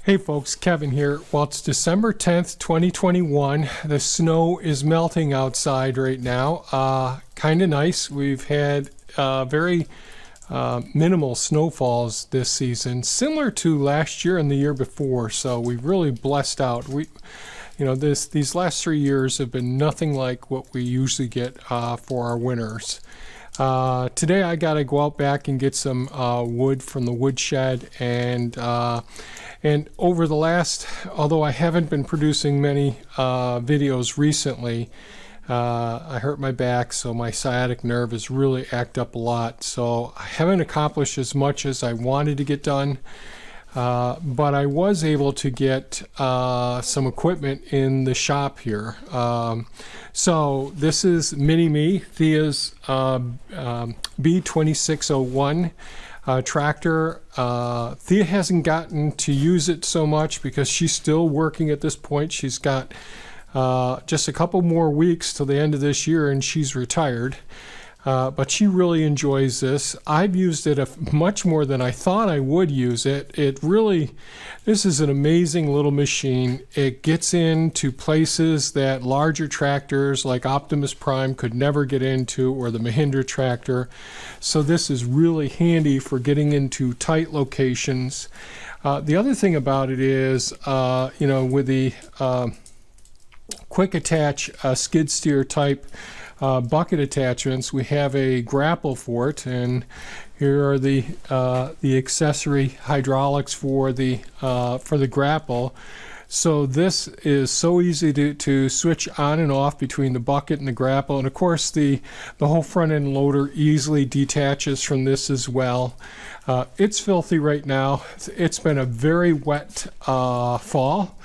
Hey folks, Kevin here. Well, it's December 10th, 2021. The snow is melting outside right now. Kind of nice. We've had very minimal snowfalls this season, similar to last year and the year before. So we've really blessed out. These last 3 years have been nothing like what we usually get for our winters. Today I got to go out back and get some wood from the woodshed, and over the last, although I haven't been producing many videos recently, I hurt my back, so my sciatic nerve has really acted up a lot. So I haven't accomplished as much as I wanted to get done, but I was able to get some equipment in the shop here. So this is Mini-Me, Thea's B2601 tractor. Thea hasn't gotten to use it so much because she's still working at this point. She's got just a couple more weeks till the end of this year and she's retired. But she really enjoys this. I've used it much more than I thought I would use it. This is an amazing little machine. It gets into places that larger tractors like Optimus Prime could never get into, or the Mahindra tractor. So this is really handy for getting into tight locations. The other thing about it is, with the quick attach skid steer type bucket attachments, we have a grapple for it, and here are the accessory hydraulics for the grapple. So this is so easy to switch on and off between the bucket and the grapple, and of course the whole front end loader easily detaches from this as well. It's filthy right now. It's been a very wet fall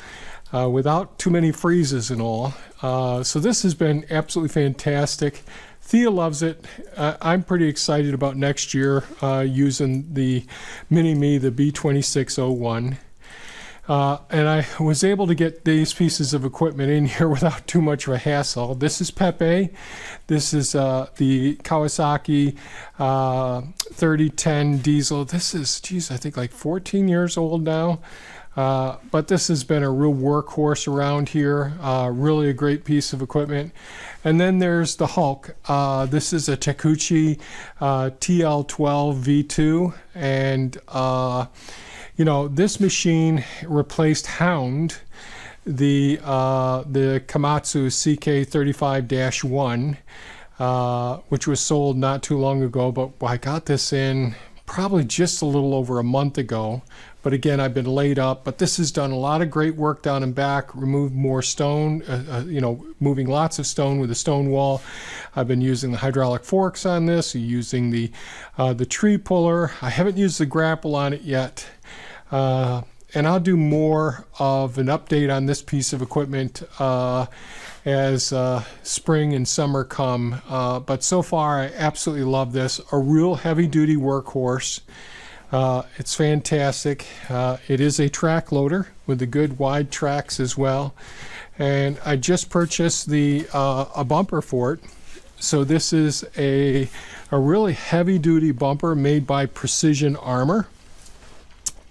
without too many freezes and all. So this has been absolutely fantastic. Thea loves it. I'm pretty excited about next year using the Mini-Me, the B2601. And I was able to get these pieces of equipment in here without too much of a hassle. This is Pepe. This is the Kawasaki 3010 diesel. This is, geez, I think like 14 years old now. But this has been a real workhorse around here. Really a great piece of equipment. And then there's the Hulk. This is a Takeuchi TL-12 V2, and this machine replaced Hound, the Komatsu CK35-1, which was sold not too long ago, but I got this in probably just a little over a month ago. But again, I've been laid up, but this has done a lot of great work down and back, removed more stone, moving lots of stone with a stone wall. I've been using the hydraulic forks on this, using the tree puller. I haven't used the grapple on it yet. And I'll do more of an update on this piece of equipment as spring and summer come. But so far, I absolutely love this. A real heavy-duty workhorse. It's fantastic. It is a track loader with the good wide tracks as well. And I just purchased a bumper for it. So this is a really heavy-duty bumper made by Precision Armor.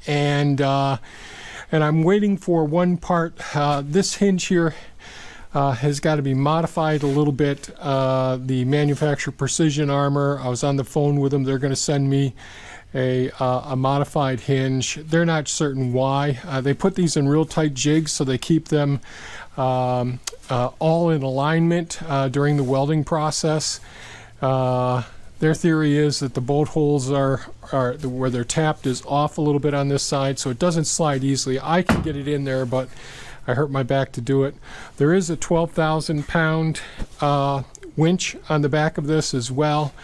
And I'm waiting for one part. This hinge here has got to be modified a little bit. The manufacturer Precision Armor, I was on the phone with them. They're going to send me a modified hinge. They're not certain why. They put these in real tight jigs so they keep them all in alignment during the welding process. Their theory is that the bolt holes are where they're tapped is off a little bit on this side, so it doesn't slide easily. I can get it in there, but I hurt my back to do it. There is a 12,000 pound winch on the back of this as well.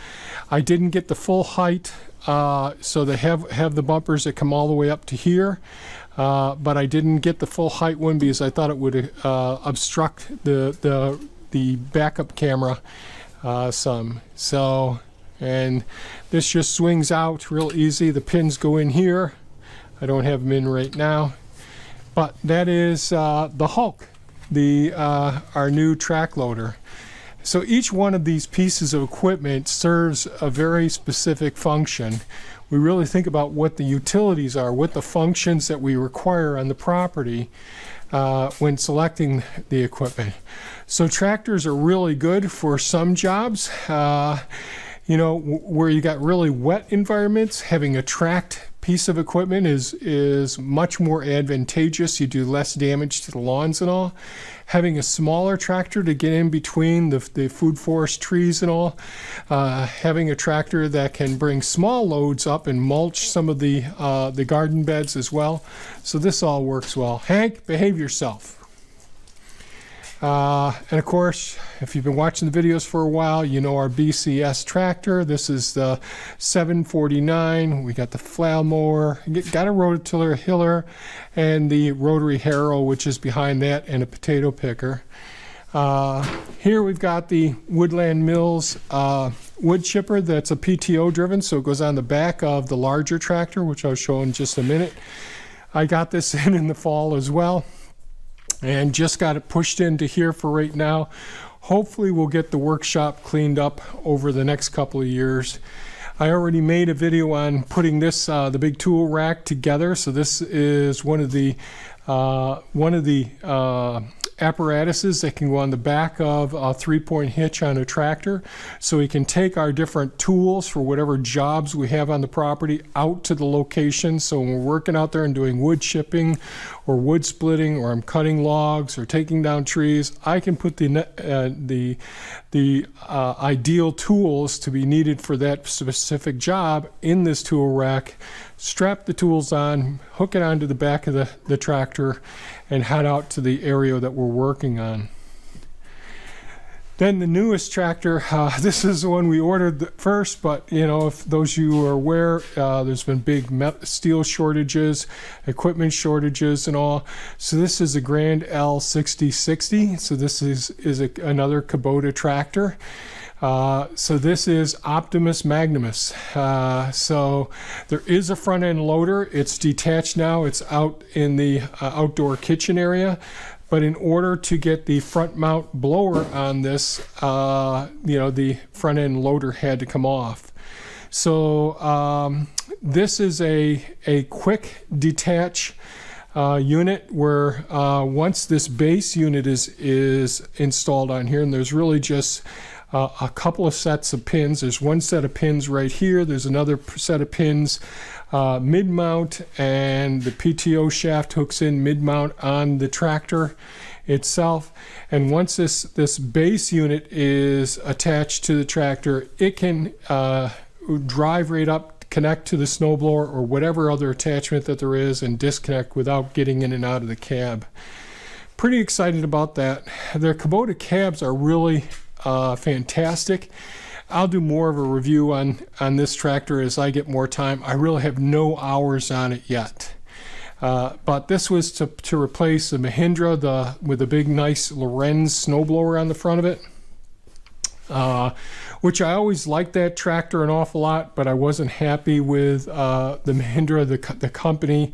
I didn't get the full height, so they have the bumpers that come all the way up to here, but I didn't get the full height one because I thought it would obstruct the backup camera some. So, and this just swings out real easy. The pins go in here. I don't have them in right now, but that is the Hulk, our new track loader. So each one of these pieces of equipment serves a very specific function. we really think about what the utilities are, what the functions that we require on the property when selecting the equipment. So tractors are really good for some jobs. You know, where you got really wet environments, having a tracked piece of equipment is much more advantageous. You do less damage to the lawns and all. Having a smaller tractor to get in between the food forest trees and all. Having a tractor that can bring small loads up and mulch some of the garden beds as well. So this all works well. Hank, behave yourself. And of course, if you've been watching the videos for a while, you know our BCS tractor. This is the 749. We got the flail mower, got a rototiller hiller, and the rotary harrow, which is behind that, and a potato picker. Here we've got the Woodland Mills wood chipper that's a PTO driven, so it goes on the back of the larger tractor, which I'll show in just a minute. I got this in the fall as well, and just got it pushed into here for right now. Hopefully we'll get the workshop cleaned up over the next couple of years. I already made a video on putting this the big tool rack together. So this is one of the apparatuses that can go on the back of a 3-point hitch on a tractor, so we can take our different tools for whatever jobs we have on the property out to the location. So when we're working out there and doing wood chipping or wood splitting, or I'm cutting logs or taking down trees, I can put the ideal tools to be needed for that specific job in this tool rack, strap the tools on, hook it onto the back of the tractor, and head out to the area that we're working on. Then the newest tractor, this is the one we ordered first, but you know, if those of you are aware, there's been big steel shortages, equipment shortages and all. So this is a Grand L6060. So this is another Kubota tractor. So this is Optimus Magnimus. So there is a front end loader. It's detached now. It's out in the outdoor kitchen area. But in order to get the front mount blower on this, you know, the front end loader had to come off. So this is a quick detach unit where once this base unit is installed on here, and there's really just a couple of sets of pins. There's one set of pins right here. There's another set of pins mid-mount, and the PTO shaft hooks in mid-mount on the tractor itself. And once this base unit is attached to the tractor, it can drive right up, connect to the snowblower or whatever other attachment that there is, and disconnect without getting in and out of the cab. Pretty excited about that. Their Kubota cabs are really fantastic. I'll do more of a review on this tractor as I get more time. I really have no hours on it yet. But this was to replace the Mahindra with a big nice Lorenz snowblower on the front of it. Which I always liked that tractor an awful lot, but I wasn't happy with the Mahindra, the company,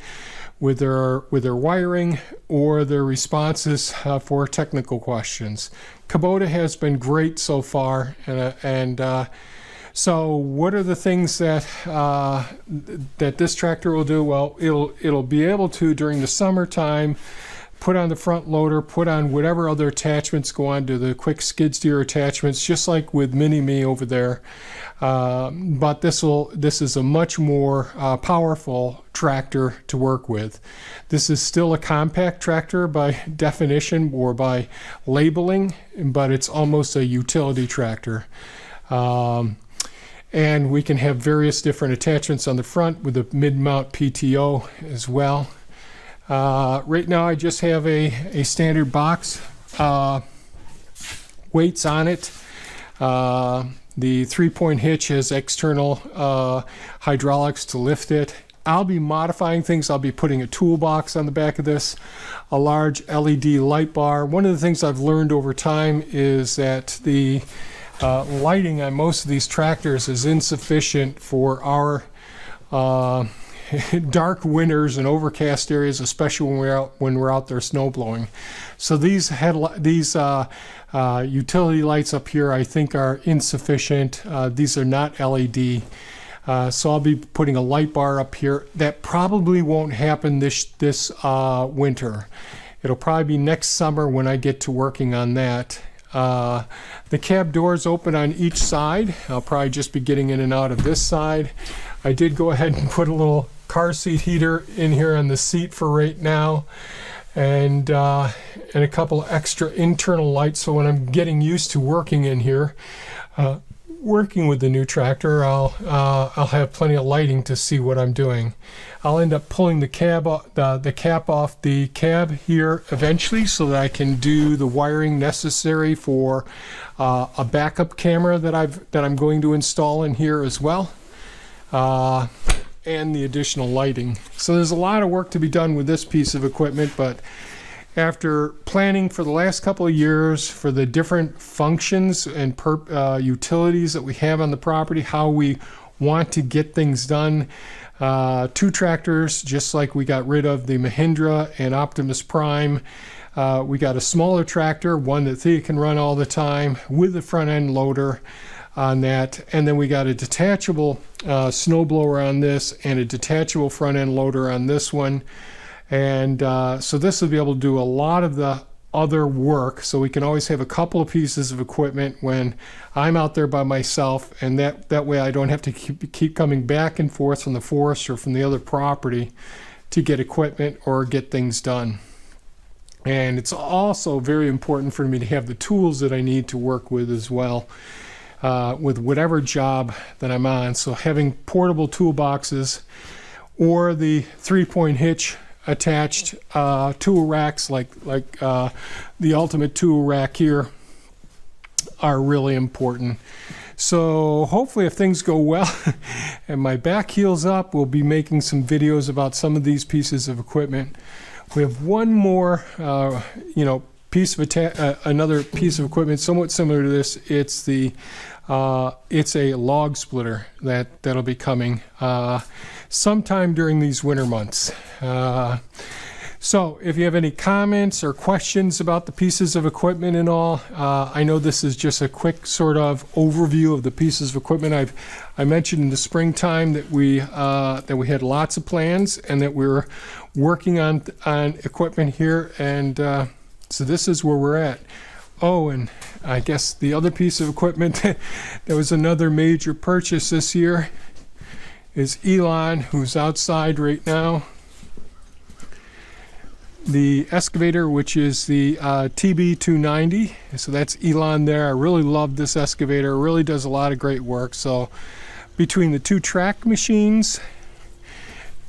with their wiring or their responses for technical questions. Kubota has been great so far, and so what are the things that that this tractor will do? Well, it'll be able to, during the summertime, put on the front loader, put on whatever other attachments go on to the quick skid steer attachments, just like with Mini-Me over there. But this is a much more powerful tractor to work with. This is still a compact tractor by definition or by labeling, but it's almost a utility tractor. And we can have various different attachments on the front with a mid-mount PTO as well. Right now I just have a standard box, weights on it. The 3-point hitch has external hydraulics to lift it. I'll be modifying things. I'll be putting a toolbox on the back of this, a large LED light bar. One of the things I've learned over time is that the lighting on most of these tractors is insufficient for our dark winters and overcast areas, especially when we're out there snow blowing. So these utility lights up here, I think, are insufficient. These are not LED. So I'll be putting a light bar up here. That probably won't happen this winter. It'll probably be next summer when I get to working on that. The cab doors open on each side. I'll probably just be getting in and out of this side. I did go ahead and put a little car seat heater in here on the seat for right now, and a couple extra internal lights, so when I'm getting used to working in here, working with the new tractor, I'll have plenty of lighting to see what I'm doing. I'll end up pulling the cap off the cab here eventually, so that I can do the wiring necessary for a backup camera that I'm going to install in here as well, and the additional lighting. So there's a lot of work to be done with this piece of equipment, but after planning for the last couple of years for the different functions and utilities that we have on the property, how we want to get things done, 2 tractors, just like we got rid of the Mahindra and Optimus Prime. We got a smaller tractor, one that Thea can run all the time, with the front end loader on that, and then we got a detachable snowblower on this and a detachable front end loader on this one. And so this will be able to do a lot of the other work, so we can always have a couple of pieces of equipment when I'm out there by myself, and that way I don't have to keep coming back and forth from the forest or from the other property to get equipment or get things done. And it's also very important for me to have the tools that I need to work with as well, with whatever job that I'm on. So having portable toolboxes or the 3-point hitch attached tool racks like the ultimate tool rack here are really important. So hopefully, if things go well and my back heals up, we'll be making some videos about some of these pieces of equipment. We have one more another piece of equipment somewhat similar to this. It's a log splitter that'll be coming sometime during these winter months. So if you have any comments or questions about the pieces of equipment and all, I know this is just a quick sort of overview of the pieces of equipment. I mentioned in the springtime that we had lots of plans and that we were working on equipment here, and so this is where we're at. Oh, and I guess the other piece of equipment that was another major purchase this year is Elon, who's outside right now. The excavator, which is the TB290. So that's Elon there. I really love this excavator. It really does a lot of great work. So between the 2 track machines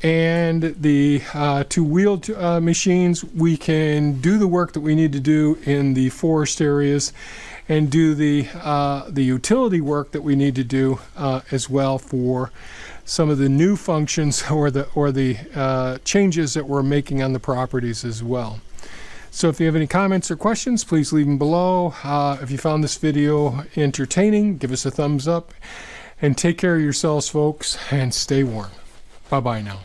and the 2-wheeled machines, we can do the work that we need to do in the forest areas and do the utility work that we need to do as well for some of the new functions or the changes that we're making on the properties as well. So if you have any comments or questions, please leave them below. If you found this video entertaining, give us a thumbs up, and take care of yourselves, folks, and stay warm. Bye-bye now.